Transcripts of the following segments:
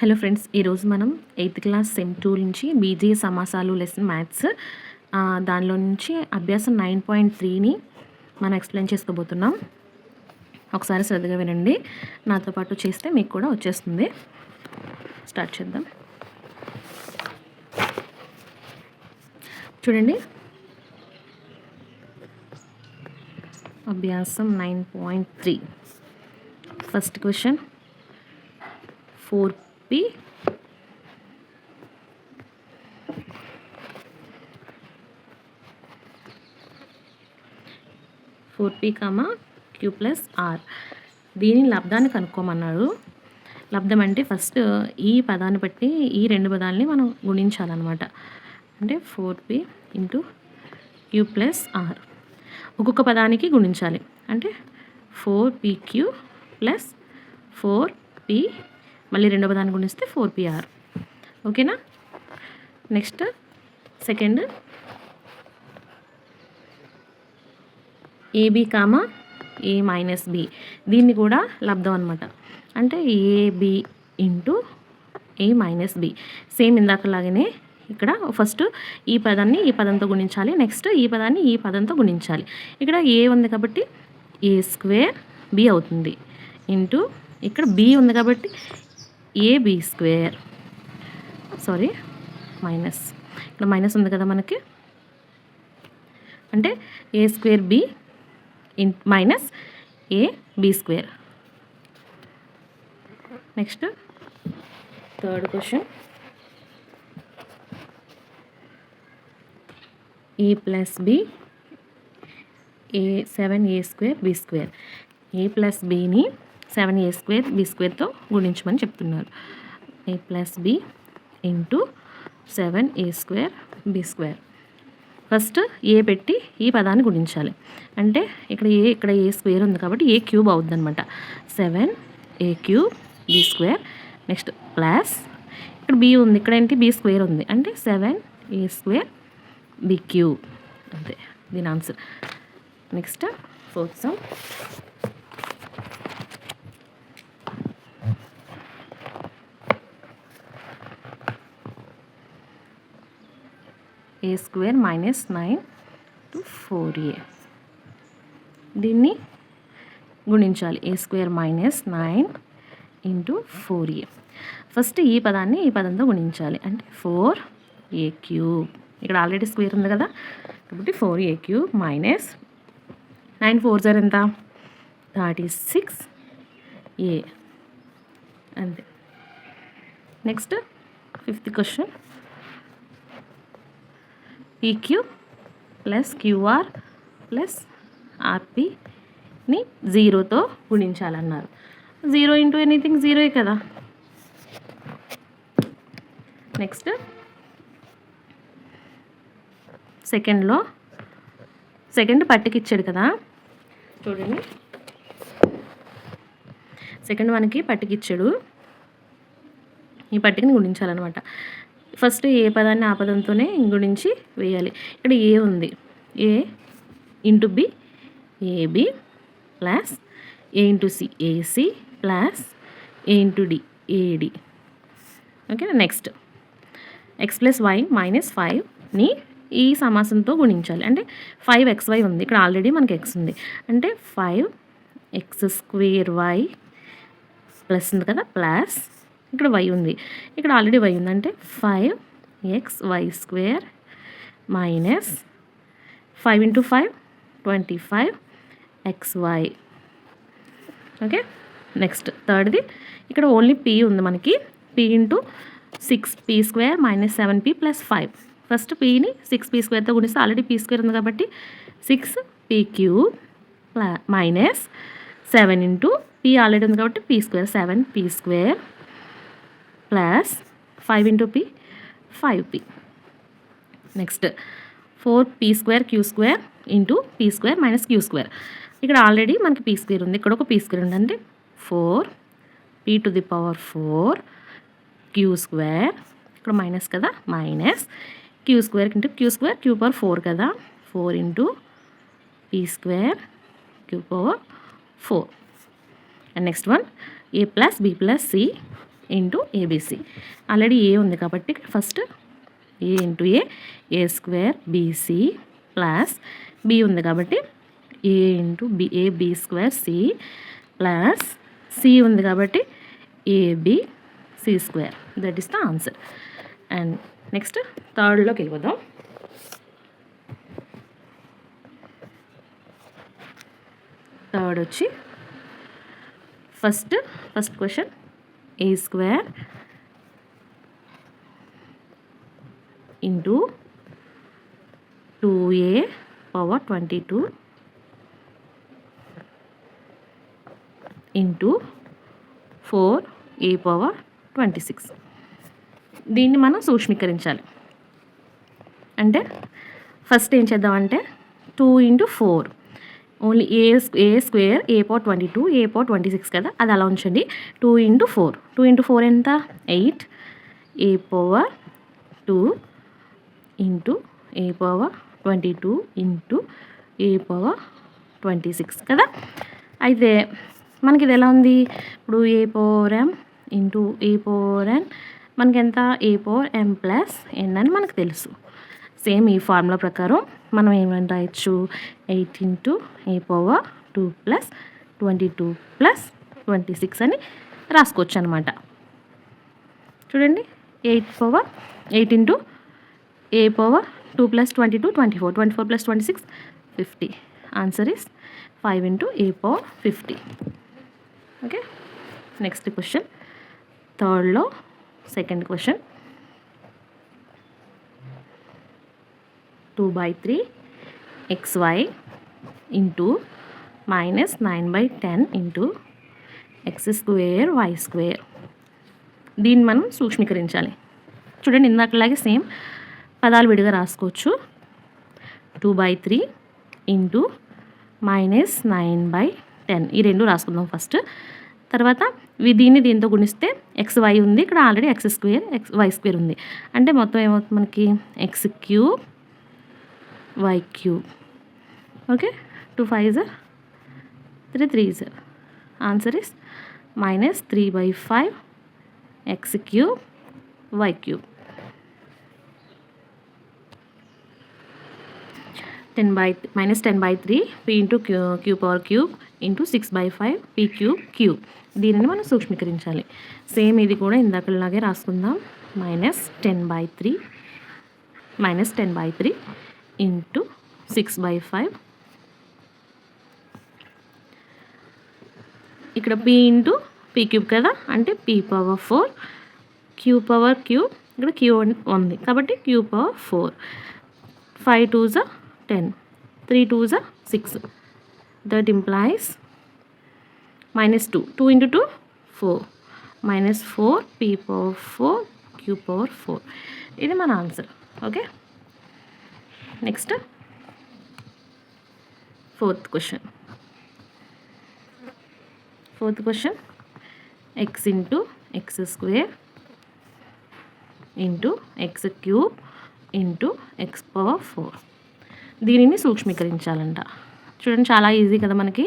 Hello friends, ఈరోజు మనం 8th class sem 2 నుంచి బీజీయ సమాసాలు లెసన్ మ్యాథ్స్ దానిలో నుంచి అభ్యాసం 9.3ని మనం ఎక్స్ప్లెయిన్ చేసుకోబోతున్నాం. ఒకసారి శ్రద్ధగా వినండి, నాతో పాటు చేస్తే మీకు కూడా వచ్చేస్తుంది. స్టార్ట్ చేద్దాం. చూడండి, అభ్యాసం 9.3 first question 4p 4p, q plus R. దీని లబ్ధాన్ని కనుక్కోమన్నాడు. లబ్ధం అంటే ఫస్ట్ ఈ పదాన్ని బట్టి ఈ రెండు పదాలని మనం గుణించాలన్నమాట. అంటే 4p into q plus are. ఒక్కొక్క పదానికి గుణించాలి. అంటే 4pq ప్లస్ 4p, మళ్ళీ రెండో పదాన్ని గుణిస్తే 4pr. ఓకేనా? నెక్స్ట్ సెకండ్ ఏబి కామా ఏ మైనస్ బి. దీన్ని కూడా లబ్ధం అనమాట. అంటే ఏబి ఇంటూ ఏ మైనస్ బి. సేమ్ ఇందాకలాగానే ఇక్కడ ఫస్ట్ ఈ పదాన్ని ఈ పదంతో గుణించాలి, నెక్స్ట్ ఈ పదాన్ని ఈ పదంతో గుణించాలి. ఇక్కడ ఏ ఉంది కాబట్టి ఏ స్క్వేర్ బి అవుతుంది, ఇంటూ ఇక్కడ బి ఉంది కాబట్టి ఏబి స్క్వేర్, సారీ మైనస్, ఇక్కడ మైనస్ ఉంది కదా మనకి, అంటే A square B minus A B square. Next third question A plus B A 7a square B square. A plus బిని 7a స్క్వేర్ బి స్క్వేర్తో గుణించమని చెప్తున్నారు. A plus B into 7a square B square. First A పెట్టి ఈ పదాన్ని గుణించాలి. అంటే ఇక్కడ ఏ స్క్వేర్ ఉంది కాబట్టి ఏ క్యూబ్ అవుద్ది అనమాట. 7a cube B square. Next plus ఇక్కడ బి ఉంది, ఇక్కడ ఏంటి బి స్క్వేర్ ఉంది, అంటే 7a స్క్వేర్ బి క్యూబ్. అంతే దీని answer. Next fourth sum A square minus 9 to 4a. దీన్ని గుణించాలి. A square minus 9 into 4a. First ఈ పదాన్ని ఈ పదంతో గుణించాలి. అంటే 4a క్యూబ్. ఇక్కడ ఆల్రెడీ స్క్వేర్ ఉంది కదా కాబట్టి 4a క్యూబ్ మైనస్ 9 4 జర్ ఎంత, 36a. అంతే. Next fifth question PQ plus QR plus ఆర్పిని 0తో గుణించాలన్నారు. 0 ఇంటూ ఎనీథింగ్ 0 కదా. నెక్స్ట్ సెకండ్ పట్టికిచ్చాడు కదా, చూడండి. సెకండ్ మనకి పట్టికిచ్చాడు, ఈ పట్టికని గుణించాలన్నమాట. ఫస్ట్ ఏ పదాన్ని ఆ పదంతోనే గుణించి వేయాలి. ఇక్కడ ఏ ఉంది, A into B AB plus A into C AC plus A into D AD. Okay. Next X plus Y minus 5ని ఈ సమాసంతో గుణించాలి. అంటే 5xy ఉంది, ఇక్కడ ఆల్రెడీ మనకి ఎక్స్ ఉంది, అంటే 5x స్క్వేర్ వై ప్లస్ ఉంది కదా, ప్లస్ ఇక్కడ వై ఉంది, ఇక్కడ ఆల్రెడీ వై ఉంది, అంటే 5xy square minus 5 into 5 25xy. Okay. Next థర్డ్ది ఇక్కడ ఓన్లీ పీ ఉంది మనకి, P into 6p square minus 7p plus 5. First పీని 6p స్క్వేర్తో గుణిస్తే ఆల్రెడీ పీ స్క్వేర్ ఉంది కాబట్టి 6p cube minus 7 into P already ఉంది కాబట్టి P square 7p square plus 5 into P 5p. Next 4p square Q square into P square minus Q square. ఇక్కడ already మనకి P square ఉంది, ఇక్కడ ఒక P square ఉంది, అంటే 4p to the power 4 Q square, ఇక్కడ మైనస్ కదా, minus Q square into Q square Q power 4 కదా, 4 into P square Q power 4. And next one A plus B plus C into ABC. Already A ఉంది కాబట్టి first A into A square BC plus B ఉంది కాబట్టి A into B square C plus C ఉంది కాబట్టి AB C square. That is the answer. And next థర్డ్లోకి వెళ్ళిపోదాం. Third వచ్చి first question A square into 2a power 22 into 4a power 26. దీన్ని మనం సూక్ష్మీకరించాలి. అంటే ఫస్ట్ ఏం చేద్దామంటే 2 into 4 only A square A power 22 A power 26 కదా, అది అలా ఉంచండి. 2 ఇంటూ 4 ఎంత 8 ఏ power 2 into A power 22 into A power 26 కదా. అయితే మనకి ఇది ఎలా ఉంది, ఇప్పుడు ఏ power M into A power ఎన్ మనకి ఎంత ఏ పవర్ ఎం ప్లస్ ఎన్ అని మనకు తెలుసు. సేమ్ ఈ ఫార్ములా ప్రకారం మనం ఏమని రాయొచ్చు, 8 into A power 2 plus 22 plus 26 అని రాసుకోవచ్చు అనమాట. చూడండి 8 into A power 2 plus 22 24 plus 26 50. Answer is 5 into A power 50. Okay, next question థర్డ్లో second question 2/3 xy into minus 9/10 into X square Y square. దీన్ని మనం సూక్ష్మీకరించాలి. చూడండి ఇందాకలాగే సేమ్ పదాలు విడిగా రాసుకోవచ్చు. 2/3 ఇంటూ మైనస్ 9/10 ఈ రెండు రాసుకుందాం ఫస్ట్. తర్వాత దీన్ని దీంతో గుణిస్తే ఎక్స్ వై ఉంది, ఇక్కడ already X square Y square ఉంది. అంటే మొత్తం ఏమవుతుంది మనకి X cube Y cube. Okay, 2 5 3 3 answer is minus 3/5 X cube Y cube. 10/3 P into Q power cube into 6/5 P cube cube. దీనిని మనం సూక్ష్మీకరించాలి. సేమ్ ఇది కూడా ఇందాకలాగే రాసుకుందాం. మైనస్ 10/3 ఇంటూ 6/5 ఇక్కడ పీ ఇంటూ పీ క్యూబ్ కదా, అంటే P power 4 Q power cube, ఇక్కడ Q ఉంది కాబట్టి Q power 4. 5 2s 10 3 2s 6. That implies -2 into 2 4 -4 p power 4 q power 4. ఇది మన answer. Okay, next fourth question x into X square into X cube into X power 4. దీనిని సూక్ష్మీకరించాలంట. చూడండి చాలా easy కదా, మనకి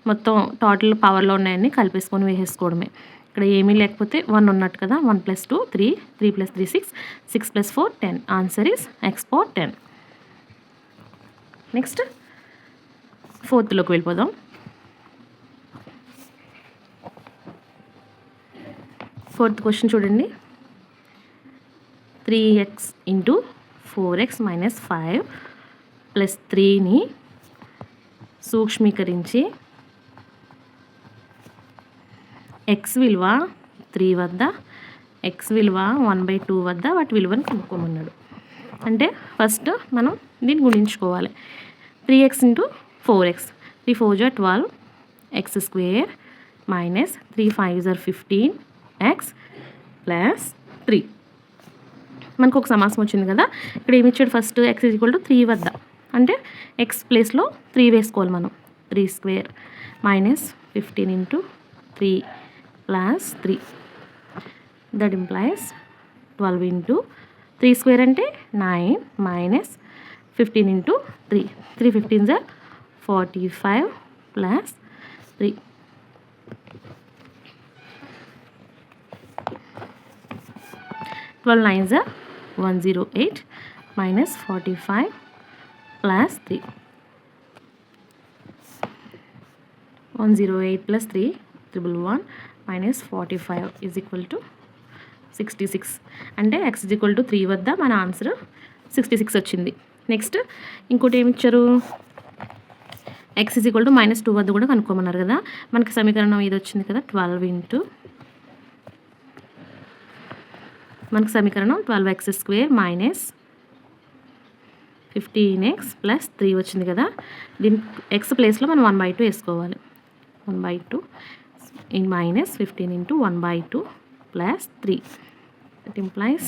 మొత్తం టోటల్ పవర్లో ఉన్నాయని కలిపేసుకొని వేసేసుకోవడమే. ఇక్కడ ఏమీ లేకపోతే 1 ఉన్నట్టు కదా, 1 + 2 3 3 + 3 6 6 + 4 10. Answer is X power 10. Next ఫోర్త్లోకి వెళ్ళిపోదాం. ఫోర్త్ క్వశ్చన్ చూడండి, 3x ఇంటూ 4x - 5 + 3ని సూక్ష్మీకరించి ఎక్స్ విలువ 3 వద్ద ఎక్స్ విలువ 1/2 వద్ద వాటి విలువను కనుక్కోమన్నాడు. అంటే ఫస్ట్ మనం దీన్ని గుణించుకోవాలి. 3x into 4x 3 4 12 X square minus 3 5 15 X plus 3. మనకు ఒక సమాసం వచ్చింది కదా, ఇక్కడ ఏమి ఇచ్చాడు, ఫస్ట్ x = 3 వద్ద అంటే ఎక్స్ ప్లేస్లో 3 వేసుకోవాలి మనం. 3 square minus 15 into 3 plus 3. That implies 12 into 3 square అంటే 9 minus 15 into 3 3 15s 45 plus 3. 12 9s are 108 minus 45 plus 3. 108 plus 3 111 minus 45 is equal to 66. అంటే x is equal to 3 వద్ద మన ఆన్సర్ 66 వచ్చింది. నెక్స్ట్ ఇంకోటి ఏమి ఇచ్చారు, x is equal to -2 వద్ద కూడా కనుక్కోమన్నారు కదా. మనకి సమీకరణం ఇది వచ్చింది కదా, 12 ఇంటూ మనకి సమీకరణం 12x² మైనస్ 15x ప్లస్ 3 వచ్చింది కదా. దీని x ప్లేస్లో మనం 1/2 వేసుకోవాలి. 1/2 in minus 15 into 1/2 plus 3. That implies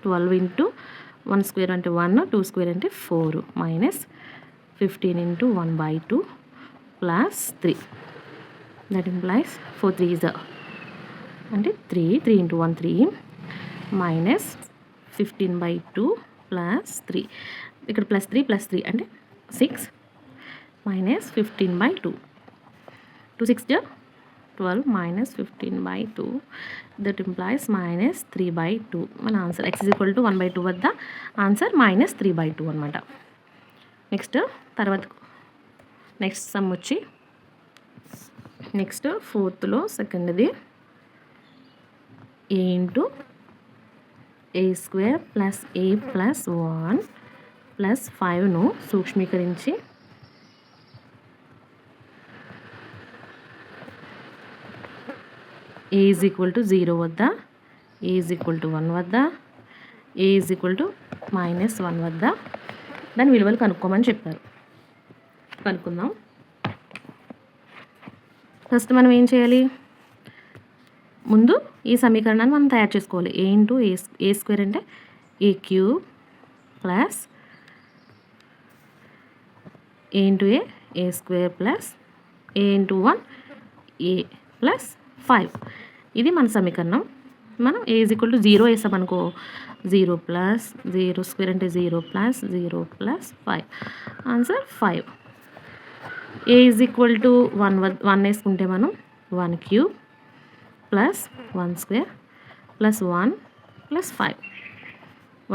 12 into 1 square అంటే 1, 2 square అంటే 4 minus 15 into 1/2 plus 3. That implies 4 3s అంటే 3 into 1 3 minus 15/2 plus 3. ఇక్కడ plus 3 అంటే 6 minus 15/2. 2 6 12 minus 15/2. That implies minus 3/2. మన answer x is equal to 1/2 వద్ద ఆన్సర్ minus 3/2 అనమాట. Next sum వచ్చి next ఫోర్త్లో సెకండ్ది a into a² plus a plus 1 plus 5ను సూక్ష్మీకరించి a is equal to 0 వద్ద, a is equal to 1 వద్ద, a is equal to -1 వద్ద దాని విలువలు కనుక్కోమని చెప్పారు. కనుక్కుందాం. ఫస్ట్ మనం ఏం చేయాలి, ముందు ఈ సమీకరణాన్ని మనం తయారు చేసుకోవాలి. a ఇంటూ a² అంటే a³ plus a into a² plus a into 1 a plus 5. ఇది మన సమీకరణం. మనం a is equal to 0 వేసామనుకో, 0 plus 0² అంటే 0 plus 0 plus 5 answer 5. a is equal to 1 వేసుకుంటే మనం 1³ ప్లస్ 1² ప్లస్ 1 ప్లస్ 5.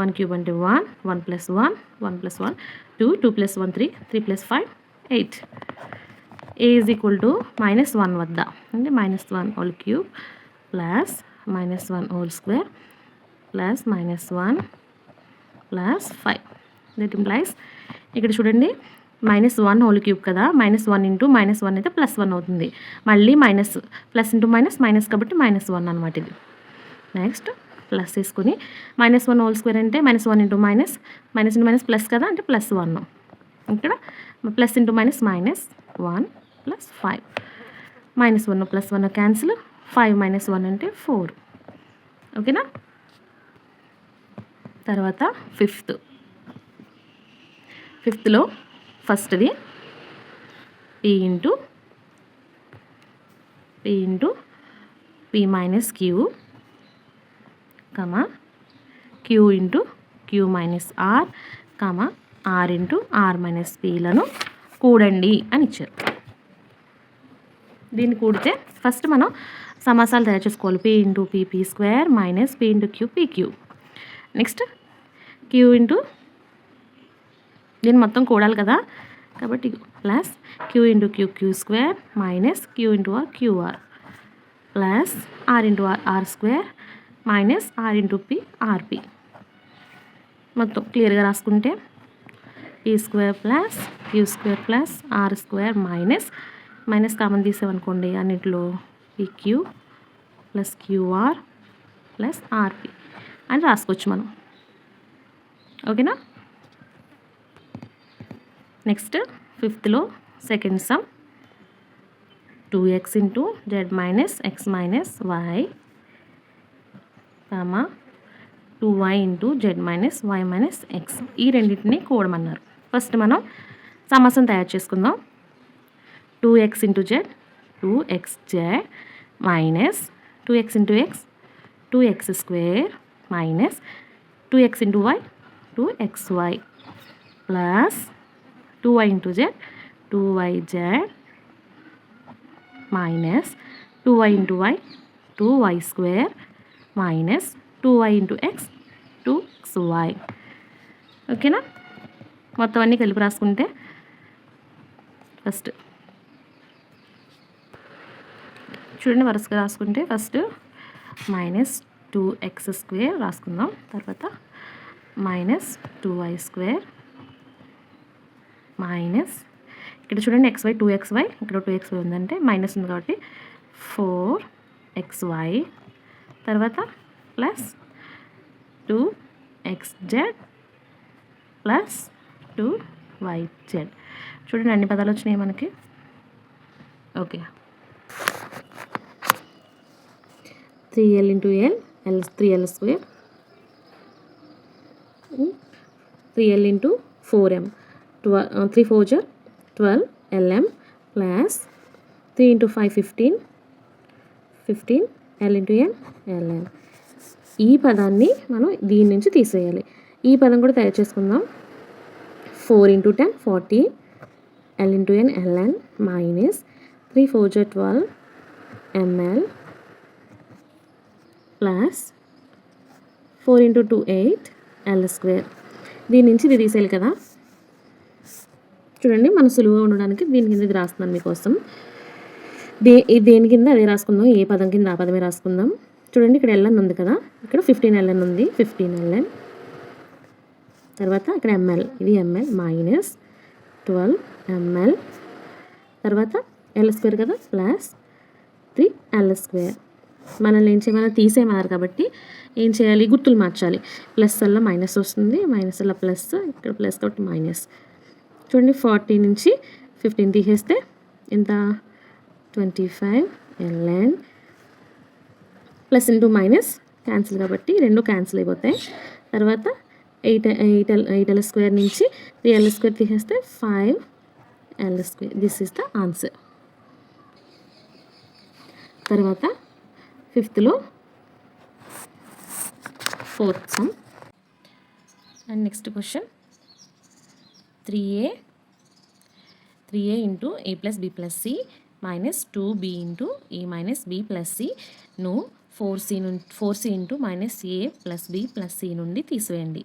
1³ అంటే 1, 1 plus 1, 1 plus 1 2, 2 plus 1 3, 3 plus 5 8. a is equal to -1 వద్ద అంటే -1 whole cube plus -1 whole square plus -1 plus 5. That implies ఇక్కడ చూడండి -1 whole cube కదా, -1 into -1 అయితే +1 అవుతుంది. మళ్ళీ మైనస్ ప్లస్ ఇంటూ మైనస్ కాబట్టి -1 అనమాట ఇది. నెక్స్ట్ ప్లస్ తీసుకుని -1 హోల్ స్క్వేర్ అంటే -1 into minus into minus plus కదా అంటే +1. ఇక్కడ plus into minus -1 plus 5 -1 plus 1 cancel, 5 - 1 అంటే 4. ఓకేనా. తర్వాత ఫిఫ్త్లో ఫస్ట్ది p into p minus q కమా q into q minus r కమా r ఇంటూ r మైనస్ pలను కూడండి అని ఇచ్చారు. దీన్ని కూడితే ఫస్ట్ మనం సమాసాలు తయారు చేసుకోవాలి. p into p² minus p into q pq. Next q into దీన్ని మొత్తం కూడాలి కదా కాబట్టి plus q into q² minus q into r qr plus r into r² minus r into p rp. మొత్తం క్లియర్గా రాసుకుంటే p² plus q² plus r² minus common తీసామనుకోండి అన్నింటిలో pq plus qr plus rp అని రాసుకోవచ్చు మనం. ఓకేనా. నెక్స్ట్ ఫిఫ్త్లో second sum 2x into z minus x minus y comma 2y into z minus y minus x ఈ రెండింటిని కూడమన్నారు. ఫస్ట్ మనం సమాసం తయారు చేసుకుందాం. 2x into z 2xz minus 2x into x 2x² minus 2x into y 2xy plus 2y into z 2yz minus 2y into y 2y² minus 2y into x 2xy. ఓకేనా? మొత్తం అన్నీ కలిపి రాసుకుంటే ఫస్ట్ చూడండి, వరుసగా రాసుకుంటే ఫస్ట్ -2x² రాసుకుందాం. తర్వాత -2y² minus ఇక్కడ చూడండి xy 2xy, ఇక్కడ 2xy ఉందంటే మైనస్ ఉంది కాబట్టి 4xy, తర్వాత ప్లస్ 2xz ప్లస్ 2yz. చూడండి అన్ని పదాలు వచ్చినాయి మనకి. Okay, 3l × l 3l², 3l × 4m 3 4 12 lm plus 3 × 5 15 l × n ln. ఈ పదాన్ని మనం దీని నుంచి తీసేయాలి. ఈ పదం కూడా తయారు చేసుకుందాం. 4 × 10 40 l × n ln minus 3 4 12 ml plus 4 × 2 8 l². దీని నుంచి ఇది తీసేయాలి కదా. చూడండి, మనం సులువుగా ఉండడానికి దీని కింద ఇది రాస్తున్నాను మీకోసం. దేని కింద అదే రాసుకుందాం, ఏ పదం కింద ఆ పదమే రాసుకుందాం. చూడండి, ఇక్కడ ln ఉంది కదా, ఇక్కడ 15 ln ఉంది, 15 ln. తర్వాత ఇక్కడ ml, ఇది ml మైనస్ 12 ml. తర్వాత l² కదా, ప్లస్ 3 l². మనల్ని ఏం చేయమన్నా తీసేయమన్నారు కాబట్టి ఏం చేయాలి, గుర్తులు మార్చాలి. ప్లస్ వల్ల మైనస్ వస్తుంది, మైనస్ వల్ల ప్లస్, ఇక్కడ ప్లస్ కాబట్టి మైనస్. చూడండి, 40 నుంచి 15 తీసేస్తే ఎంత, 25 ln. Plus into minus cancel కాబట్టి రెండు క్యాన్సిల్ అయిపోతాయి. తర్వాత 8l² నుంచి 3l² తీసేస్తే 5l². This is the answer. తర్వాత 5th 4th some. And next question, 3a × a + b + c minus 2b × a - b + c ను 4c × -a + b + c నుండి తీసివేయండి.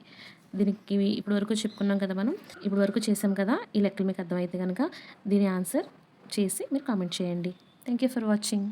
దీనికి ఇప్పుడు వరకు చెప్పుకున్నాం కదా, మనం ఇప్పుడు వరకు చేసాం కదా. ఈ లెక్కలు మీకు అర్థమైతే కనుక దీని ఆన్సర్ చేసి మీరు కామెంట్ చేయండి. Thank you for watching.